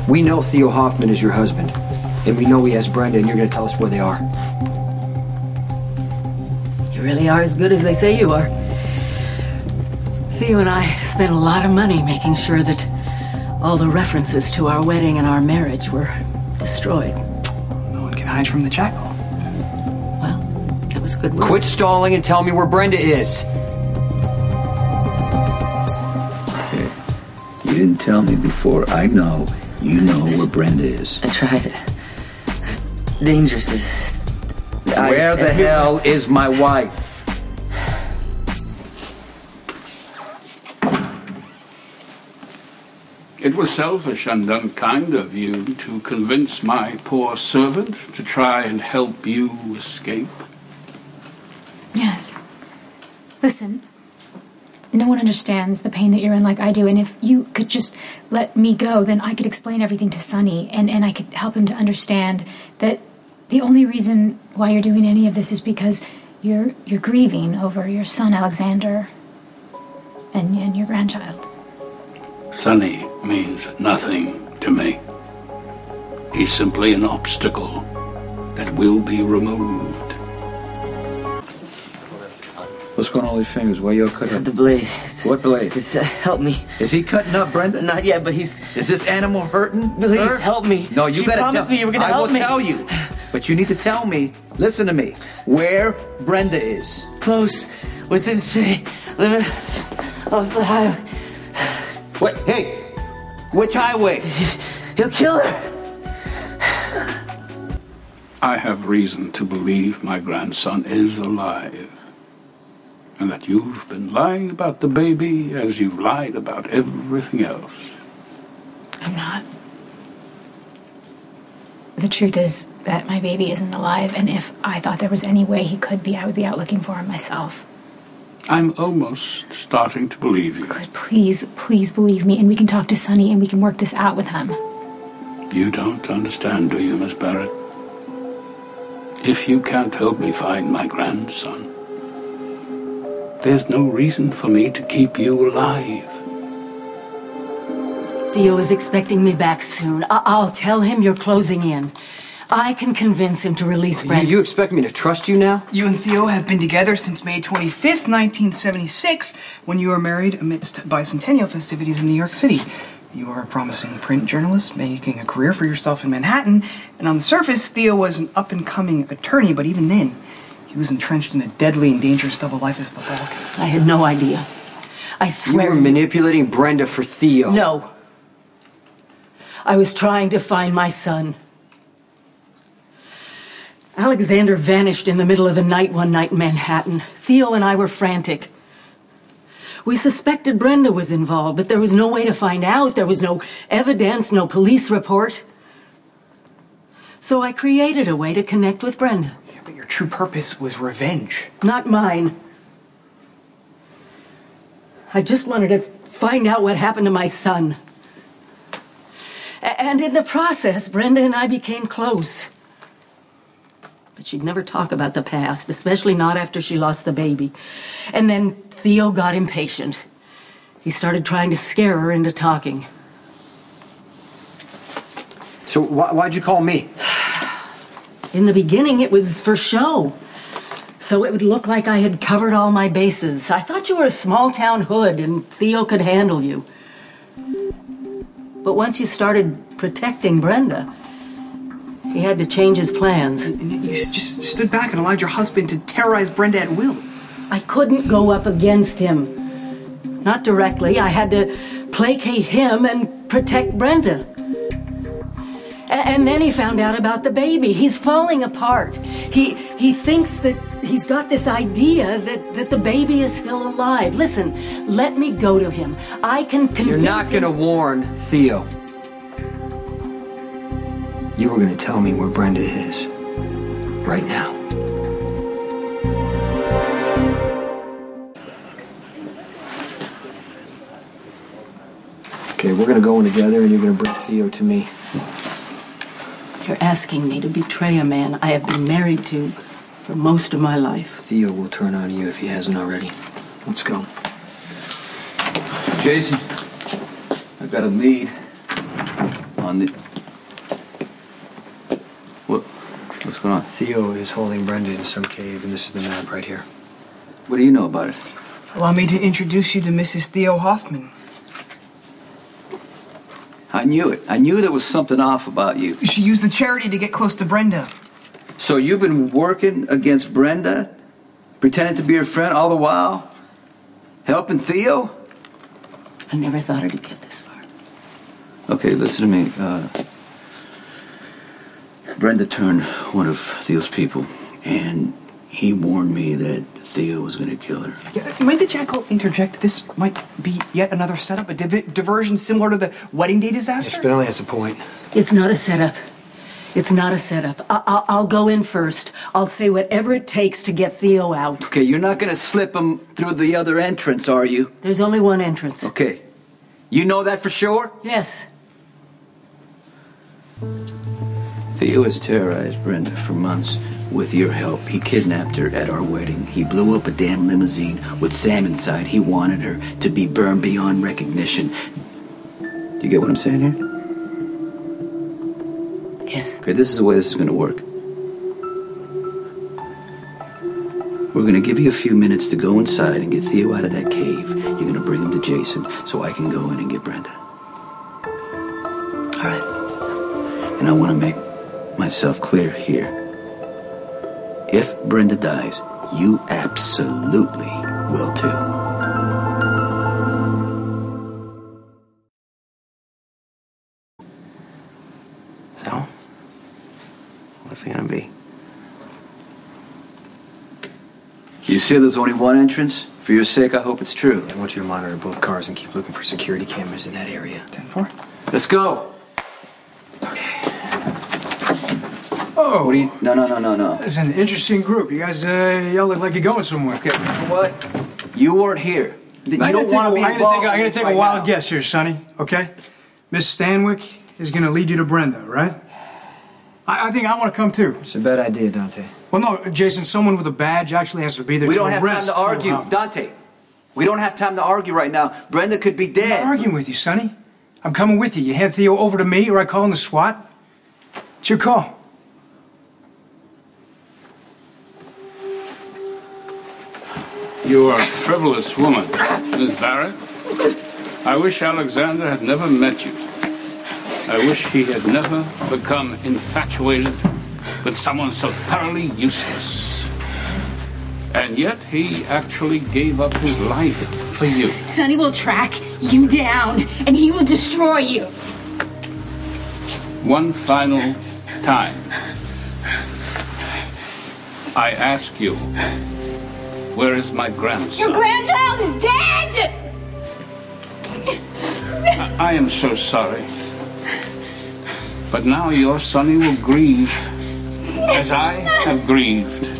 We know Theo Hoffman is your husband, and we know he has Brenda, and you're going to tell us where they are. You really are as good as they say you are. Theo and I spent a lot of money making sure that all the references to our wedding and our marriage were destroyed. No one can hide from the jackal. Well, that was good work. Quit stalling and tell me where Brenda is. Hey, you didn't tell me before. I know you know where Brenda is. I tried. Dangerous. Where the hell is my wife? It was selfish and unkind of you to convince my poor servant to try and help you escape. Yes. Listen, no one understands the pain that you're in like I do, and if you could just let me go, then I could explain everything to Sonny, and I could help him to understand that the only reason why you're doing any of this is because you're grieving over your son, Alexander, and your grandchild. Sonny means nothing to me. He's simply an obstacle that will be removed. What's going on with your fingers? Why you all cut up? The blade. What blade? It's, help me. Is he cutting up, Brenda? Not yet, but he's... Is this animal hurting? Please, her? help me. No, you gotta tell me. Promise me you were gonna help me. I will tell you. But you need to tell me, listen to me, where Brenda is. Close. Within city limit of the highway. What? Hey! Which highway? He'll kill her. I have reason to believe my grandson is alive. And that you've been lying about the baby as you've lied about everything else. I'm not. The truth is that my baby isn't alive, and if I thought there was any way he could be, I would be out looking for him myself. I'm almost starting to believe you. Good, please believe me, and we can talk to Sonny, and we can work this out with him. You don't understand, do you, Miss Barrett? If you can't help me find my grandson, there's no reason for me to keep you alive. Theo is expecting me back soon. I'll tell him you're closing in. I can convince him to release Brenda. You expect me to trust you now? You and Theo have been together since May 25th, 1976, when you were married amidst bicentennial festivities in New York City. You are a promising print journalist, making a career for yourself in Manhattan, and on the surface, Theo was an up-and-coming attorney, but even then, he was entrenched in a deadly and dangerous double life as the Balkan. I had no idea. I swear. You were manipulating Brenda for Theo. No. I was trying to find my son. Alexander vanished in the middle of the night one night in Manhattan. Theo and I were frantic. We suspected Brenda was involved, but there was no way to find out. There was no evidence, no police report. So I created a way to connect with Brenda. Yeah, but your true purpose was revenge. Not mine. I just wanted to find out what happened to my son. And in the process, Brenda and I became close. But she'd never talk about the past, especially not after she lost the baby. And then Theo got impatient. He started trying to scare her into talking. So why'd you call me? In the beginning, it was for show. So it would look like I had covered all my bases. I thought you were a small-town hood and Theo could handle you. But once you started protecting Brenda, he had to change his plans. And you just stood back and allowed your husband to terrorize Brenda at will. I couldn't go up against him. Not directly. I had to placate him and protect Brenda. And then he found out about the baby. He's falling apart. He thinks that he's got this idea that the baby is still alive. Listen, let me go to him. I can convince him. You're not gonna warn Theo. You were gonna tell me where Brenda is. Right now. Okay, we're gonna go in together and you're gonna bring Theo to me. You're asking me to betray a man I have been married to for most of my life. Theo will turn on you if he hasn't already. Let's go. Jason, I've got a lead. on. What's going on? Theo is holding Brenda in some cave, and this is the map right here. What do you know about it? Allow me to introduce you to Mrs. Theo Hoffman. I knew it. I knew there was something off about you. She used the charity to get close to Brenda. So you've been working against Brenda? Pretending to be her friend all the while? Helping Theo? I never thought it'd get this far. Okay, listen to me. Brenda turned one of Theo's people, and he warned me that Theo was going to kill her. Yeah, might the jackal interject? This might be yet another setup, a diversion similar to the wedding day disaster? Yes, but only has a point. It's not a setup. It's not a setup. I'll go in first. I'll say whatever it takes to get Theo out. Okay, you're not going to slip him through the other entrance, are you? There's only one entrance. Okay. You know that for sure? Yes. Theo has terrorized Brenda for months. With your help, he kidnapped her at our wedding. He blew up a damn limousine with Sam inside. He wanted her to be burned beyond recognition. Do you get what I'm saying here? Yes. Okay, this is the way this is going to work. We're going to give you a few minutes to go inside and get Theo out of that cave. You're going to bring him to Jason so I can go in and get Brenda. All right. And I want to make myself clear here. If Brenda dies, you absolutely will too. So, what's it gonna be? You say there's only one entrance? For your sake, I hope it's tre. I want you to monitor both cars and keep looking for security cameras in that area. 10-4. Let's go. Oh, What do you... No. it's an interesting group. You guys, y'all look like you're going somewhere. Okay, you know what? You weren't here. You don't want to be involved. I'm gonna take a wild guess here, Sonny. Okay, Miss Stanwyck is gonna lead you to Brenda, right? I think I want to come too. It's a bad idea, Dante. Well, no, Jason. Someone with a badge actually has to be there. We to don't have time arrest to argue, Hoffman. Dante. We don't have time to argue right now. Brenda could be dead. I'm not arguing with you, Sonny. I'm coming with you. You hand Theo over to me, or I call in the SWAT. It's your call. You are a frivolous woman, Miss Barrett. I wish Alexander had never met you. I wish he had never become infatuated with someone so thoroughly useless. And yet he actually gave up his life for you. Sonny will track you down, and he will destroy you. One final time. I ask you, where is my grandson? Your grandchild is dead! I am so sorry. But now your Sonny will grieve as I have grieved.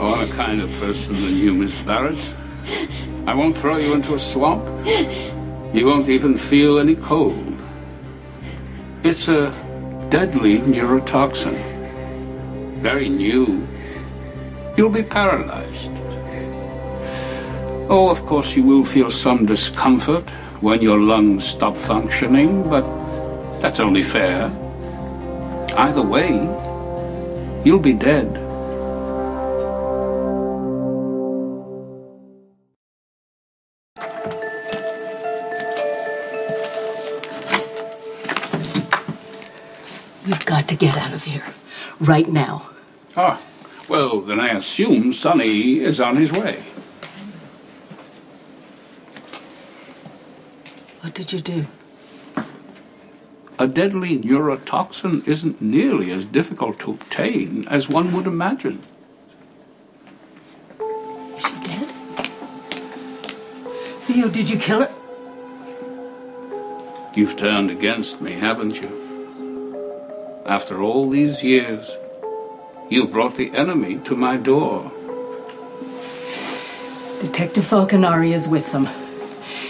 Oh, I'm a kinder person than you, Miss Barrett. I won't throw you into a swamp. You won't even feel any cold. It's a deadly neurotoxin. Very new. You'll be paralyzed. Oh, of course you will feel some discomfort when your lungs stop functioning, but that's only fair. Either way, you'll be dead. We've got to get out of here. Right now. Ah, well, then I assume Sonny is on his way. What did you do? A deadly neurotoxin isn't nearly as difficult to obtain as one would imagine. Is she dead? Theo, did you kill her? You've turned against me, haven't you? After all these years, you've brought the enemy to my door. Detective Falconari is with them.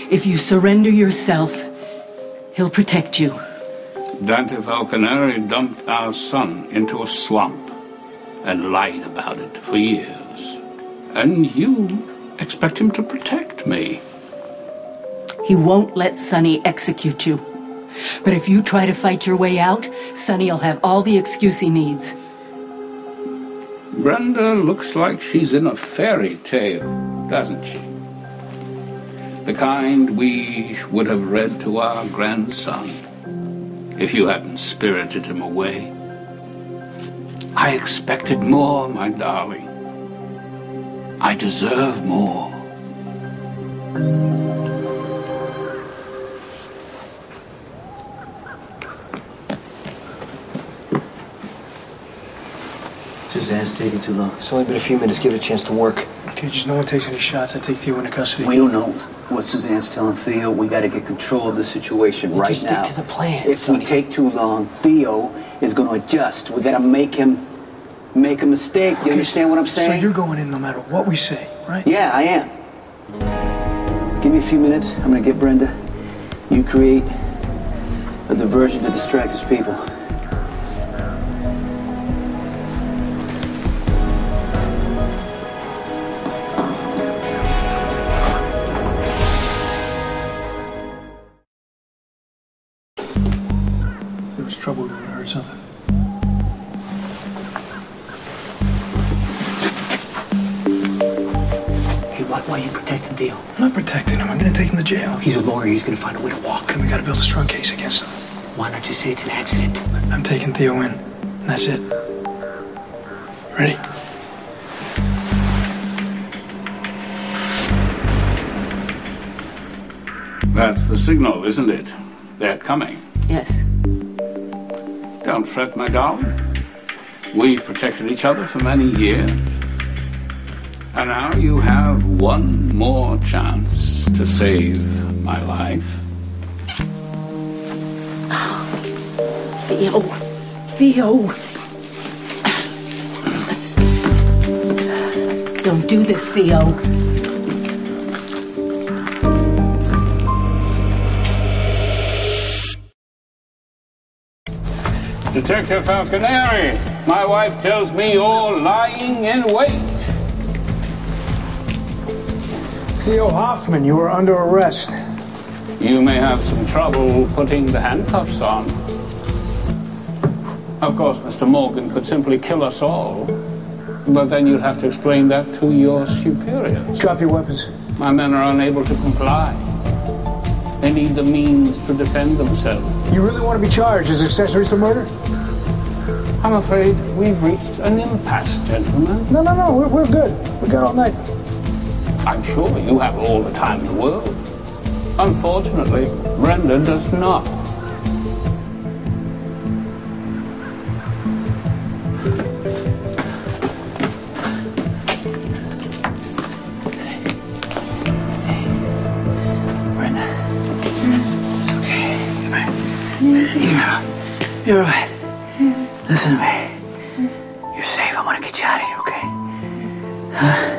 If you surrender yourself, he'll protect you. Dante Falconeri dumped our son into a swamp and lied about it for years. And you expect him to protect me. He won't let Sonny execute you. But if you try to fight your way out, Sonny'll have all the excuse he needs. Brenda looks like she's in a fairy tale, doesn't she? The kind we would have read to our grandson if you hadn't spirited him away. I expected more, my darling. I deserve more. Suzanne's taking too long. It's only been a few minutes. Give it a chance to work. Okay, just no one takes any shots. I take Theo into custody. We don't know what Suzanne's telling Theo. We got to get control of the situation right just now. stick to the plan, If Sonny. we take too long, Theo is going to adjust. We got to make him make a mistake. Do you understand what I'm saying? So you're going in no matter what we say, right? Yeah, I am. Give me a few minutes. I'm going to get Brenda. You create a diversion to distract his people. If there was trouble, we would have heard something. Hey, why are you protecting Theo? I'm not protecting him. I'm going to take him to jail. He's a lawyer. He's going to find a way to walk. Then we got to build a strong case against him. Why not just say it's an accident? I'm taking Theo in. And that's it. Ready? That's the signal, isn't it? They're coming. Yes. Don't fret, my darling. We've protected each other for many years. And now you have one more chance to save my life. Theo. Theo. Don't do this, Theo. Detective Falconeri, my wife tells me you're lying in wait. Theo Hoffman, you are under arrest. You may have some trouble putting the handcuffs on. Of course, Mr. Morgan could simply kill us all. But then you'd have to explain that to your superiors. Drop your weapons. My men are unable to comply. They need the means to defend themselves. You really want to be charged as accessories to murder? I'm afraid we've reached an impasse, gentlemen. No, we're good. We got all night. I'm sure you have all the time in the world. Unfortunately, Brenda does not. Brenda. It's okay. Come here. You're all right. Listen to me. You're safe. I want to get you out of here, okay? Huh?